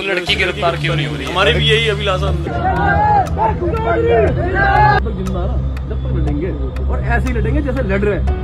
वो लड़की गिरफ्तार क्यों नहीं हो रही? हमारी भी यही अभिलाषा। जब तक लड़ेंगे और ऐसे ही लड़ेंगे जैसे लड़ रहे हैं।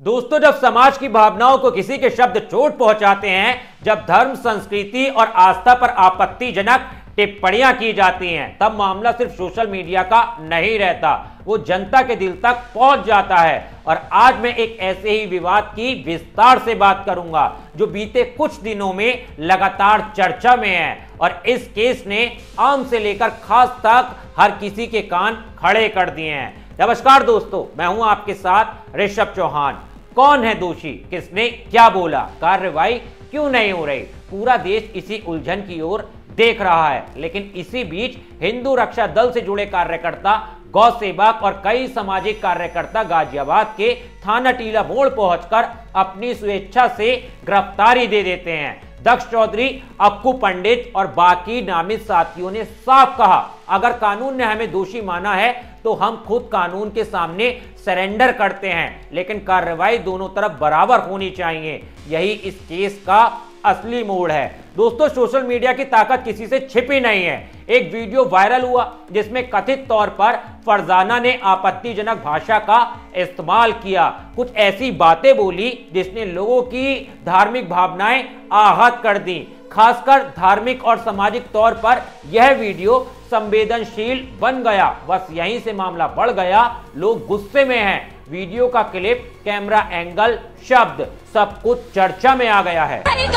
दोस्तों, जब समाज की भावनाओं को किसी के शब्द चोट पहुंचाते हैं, जब धर्म, संस्कृति और आस्था पर आपत्तिजनक टिप्पणियां की जाती हैं, तब मामला सिर्फ सोशल मीडिया का नहीं रहता, वो जनता के दिल तक पहुंच जाता है। और आज मैं एक ऐसे ही विवाद की विस्तार से बात करूंगा जो बीते कुछ दिनों में लगातार चर्चा में है, और इस केस ने आम से लेकर खास तक हर किसी के कान खड़े कर दिए हैं। नमस्कार दोस्तों, मैं हूं आपके साथ ऋषभ चौहान। कौन है दोषी, किसने क्या बोला, कार्रवाई क्यों नहीं हो रही, पूरा देश इसी उलझन की ओर देख रहा है। लेकिन इसी बीच हिंदू रक्षा दल से जुड़े कार्यकर्ता, गौ सेवक और कई सामाजिक कार्यकर्ता गाजियाबाद के थाना टीला मोड़ पहुंचकर अपनी स्वेच्छा से गिरफ्तारी दे देते हैं। दक्ष चौधरी, अक्कू पंडित और बाकी नामित साथियों ने साफ कहा, अगर कानून ने हमें दोषी माना है तो हम खुद कानून के सामने सरेंडर करते हैं, लेकिन कार्रवाई दोनों तरफ बराबर होनी चाहिए। यही इस केस का असली मोड़ है। दोस्तों, सोशल मीडिया की ताकत किसी से छिपी नहीं है। एक वीडियो वायरल हुआ जिसमें कथित तौर पर फरजाना ने आपत्तिजनक भाषा का इस्तेमाल किया, कुछ ऐसी बातें बोली जिसने लोगों की धार्मिक भावनाएं आहत कर दी। खासकर धार्मिक और सामाजिक तौर पर यह वीडियो संवेदनशील बन गया। बस यहीं से मामला बढ़ गया, लोग गुस्से में हैं। वीडियो का क्लिप, कैमरा एंगल, शब्द, सब कुछ चर्चा में आ गया है। गाय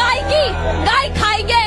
खाएंगे,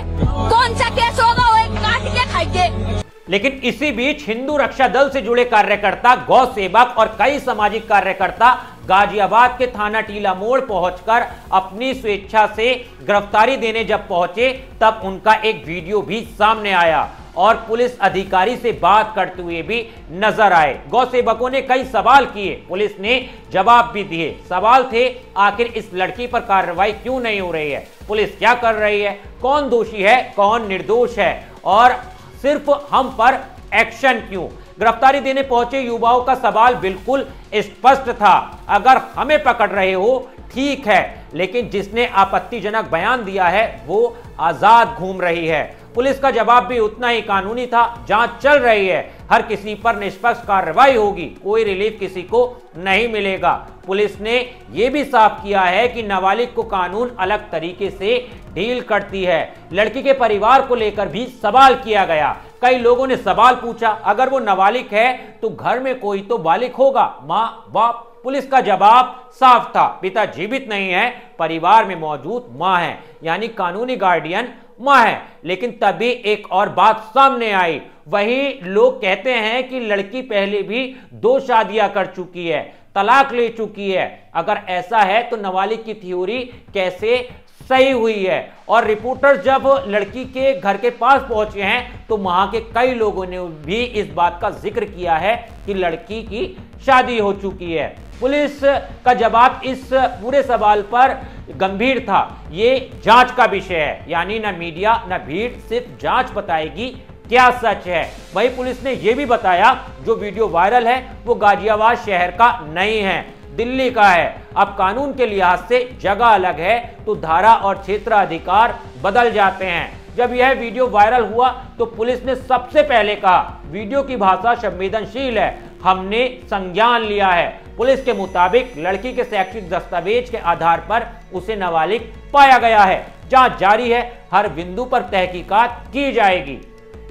कौन सा केस होगा, वो काट के खाएंगे। लेकिन इसी बीच हिंदू रक्षा दल से जुड़े कार्यकर्ता, गौ सेवक और कई सामाजिक कार्यकर्ता गाजियाबाद के थाना टीला मोड़ पहुंचकर अपनी स्वेच्छा से गिरफ्तारी देने जब पहुंचे, तब उनका एक वीडियो भी सामने आया और पुलिस अधिकारी से बात करते हुए भी नजर आए। गौ सेवकों ने कई सवाल किए, पुलिस ने जवाब भी दिए। सवाल थे, आखिर इस लड़की पर कार्रवाई क्यों नहीं हो रही है, पुलिस क्या कर रही है, कौन दोषी है, कौन निर्दोष है, और सिर्फ हम पर एक्शन क्यों। गिरफ्तारी देने पहुंचे युवाओं का सवाल बिल्कुल स्पष्ट था, अगर हमें पकड़ रहे हो ठीक है, लेकिन जिसने आपत्तिजनक बयान दिया है वो आजाद घूम रही है। पुलिस का जवाब भी उतना ही कानूनी था, जांच चल रही है, हर किसी पर निष्पक्ष कार्रवाई होगी, कोई रिलीफ किसी को नहीं मिलेगा। पुलिस ने यह भी साफ किया है कि नाबालिग को कानून अलग तरीके से डील करती है। लड़की के परिवार को लेकर भी सवाल किया गया। कई लोगों ने सवाल पूछा, अगर वो नाबालिग है तो घर में कोई तो बालिग होगा, माँ बाप। पुलिस का जवाब साफ था, पिता जीवित नहीं है, परिवार में मौजूद मां है, यानी कानूनी गार्डियन मां है। लेकिन तभी एक और बात सामने आई, वही लोग कहते हैं कि लड़की पहले भी 2 शादियां कर चुकी है, तलाक ले चुकी है। अगर ऐसा है तो नाबालिग की थ्योरी कैसे सही हुई है। और रिपोर्टर जब लड़की के घर के पास पहुंचे हैं तो वहां के कई लोगों ने भी इस बात का जिक्र किया है कि लड़की की शादी हो चुकी है। पुलिस का जवाब इस पूरे सवाल पर गंभीर था, ये जांच का विषय है, यानी ना मीडिया ना भीड़, सिर्फ जांच बताएगी क्या सच है। वही पुलिस ने यह भी बताया, जो वीडियो वायरल है वो गाजियाबाद शहर का नहीं है, दिल्ली का है। अब कानून के लिहाज से जगह अलग है तो धारा और क्षेत्राधिकार बदल जाते हैं। जब यह वीडियो वायरल हुआ तो पुलिस ने सबसे पहले कहा, वीडियो की भाषा संवेदनशील है, हमने संज्ञान लिया है। पुलिस के मुताबिक लड़की के शैक्षिक दस्तावेज के आधार पर उसे नाबालिग पाया गया है। जांच जारी है, हर बिंदु पर तहकीकात की जाएगी।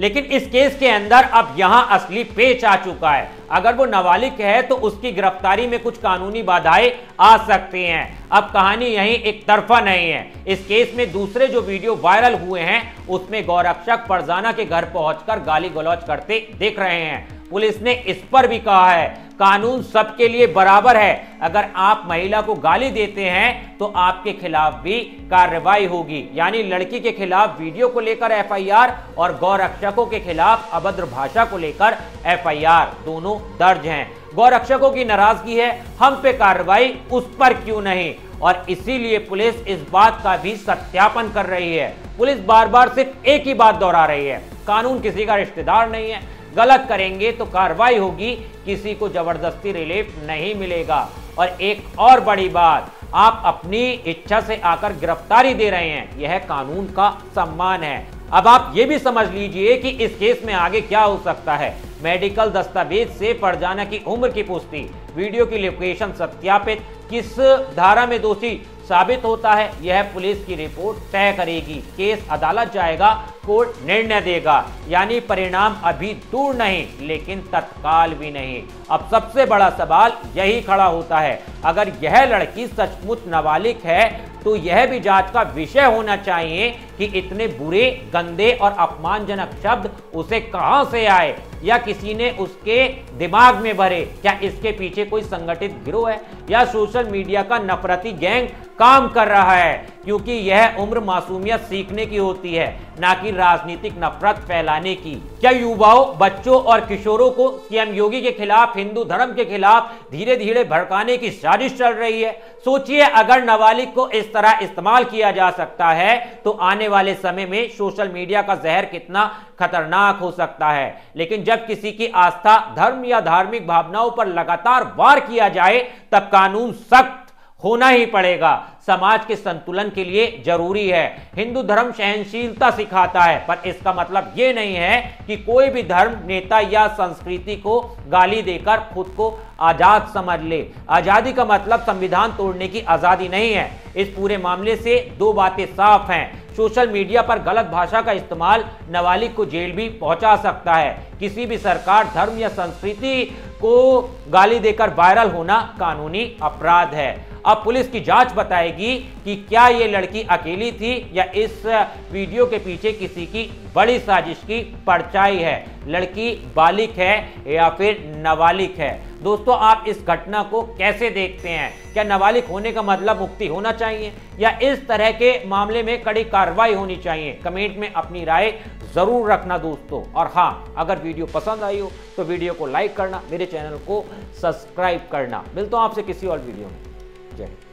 लेकिन इस केस के अंदर अब यहां असली पेच आ चुका है। अगर वो नाबालिग है तो उसकी गिरफ्तारी में कुछ कानूनी बाधाएं आ सकती हैं। अब कहानी यहीं एक तरफा नहीं है। इस केस में दूसरे जो वीडियो वायरल हुए हैं उसमें गौरक्षक फरजाना के घर पहुंचकर गाली गलौज करते दिख रहे हैं। पुलिस ने इस पर भी कहा है, कानून सबके लिए बराबर है, अगर आप महिला को गाली देते हैं तो आपके खिलाफ भी कार्रवाई होगी। यानी लड़की के खिलाफ वीडियो को लेकर एफआईआर और गौरक्षकों के खिलाफ अभद्र भाषा को लेकर एफआईआर, दोनों दर्ज हैं। गौरक्षकों की नाराजगी है, हम पे कार्रवाई उस पर क्यों नहीं, और इसीलिए पुलिस इस बात का भी सत्यापन कर रही है। पुलिस बार बार सिर्फ एक ही बात दोहरा रही है, कानून किसी का रिश्तेदार नहीं है, गलत करेंगे तो कार्रवाई होगी, किसी को जबरदस्ती रिलीफ नहीं मिलेगा। और एक और बड़ी बात, आप अपनी इच्छा से आकर गिरफ्तारी दे रहे हैं, यह कानून का सम्मान है। अब आप ये भी समझ लीजिए कि इस केस में आगे क्या हो सकता है। मेडिकल दस्तावेज से फरजाना की उम्र की पुष्टि, वीडियो की लोकेशन सत्यापित, किस धारा में दोषी साबित होता है, यह पुलिस की रिपोर्ट तय करेगी। केस अदालत जाएगा, कोर्ट निर्णय देगा। यानी परिणाम अभी दूर नहीं, लेकिन तत्काल भी नहीं। अब सबसे बड़ा सवाल यही खड़ा होता है, अगर यह लड़की सचमुच नाबालिग है तो यह भी जांच का विषय होना चाहिए कि इतने बुरे, गंदे और अपमानजनक शब्द उसे कहां से आए या किसी ने उसके दिमाग में भरे। क्या इसके पीछे कोई संगठित गिरोह है या सोशल मीडिया का नफरती गैंग काम कर रहा है? क्योंकि यह उम्र मासूमियत सीखने की होती है, ना कि राजनीतिक नफरत फैलाने की। क्या युवाओं, बच्चों और किशोरों को सीएम योगी के खिलाफ, हिंदू धर्म के खिलाफ धीरे धीरे भड़काने की साजिश चल रही है? सोचिए, अगर नाबालिग को इस तरह इस्तेमाल किया जा सकता है तो आने वाले समय में सोशल मीडिया का जहर कितना खतरनाक हो सकता है। लेकिन जब किसी की आस्था, धर्म या धार्मिक भावनाओं पर लगातार वार किया जाए तब कानून सख्त होना ही पड़ेगा। समाज के संतुलन के लिए जरूरी है। हिंदू धर्म सहनशीलता सिखाता है, पर इसका मतलब यह नहीं है कि कोई भी धर्म, नेता या संस्कृति को गाली देकर खुद को आजाद समझ ले। आजादी का मतलब संविधान तोड़ने की आजादी नहीं है। इस पूरे मामले से दो बातें साफ हैं। सोशल मीडिया पर गलत भाषा का इस्तेमाल नाबालिग को जेल भी पहुंचा सकता है। किसी भी सरकार, धर्म या संस्कृति को गाली देकर वायरल होना कानूनी अपराध है। अब पुलिस की जांच बताएगी कि क्या ये लड़की अकेली थी या इस वीडियो के पीछे किसी की बड़ी साजिश की परछाई है। लड़की बालिग है या फिर नाबालिग है? दोस्तों, आप इस घटना को कैसे देखते हैं? क्या नाबालिग होने का मतलब मुक्ति होना चाहिए या इस तरह के मामले में कड़ी कार्रवाई होनी चाहिए? कमेंट में अपनी राय जरूर रखना दोस्तों। और हाँ, अगर वीडियो पसंद आई हो तो वीडियो को लाइक करना, मेरे चैनल को सब्सक्राइब करना। मिलता हूं आपसे किसी और वीडियो में। जय हिंद।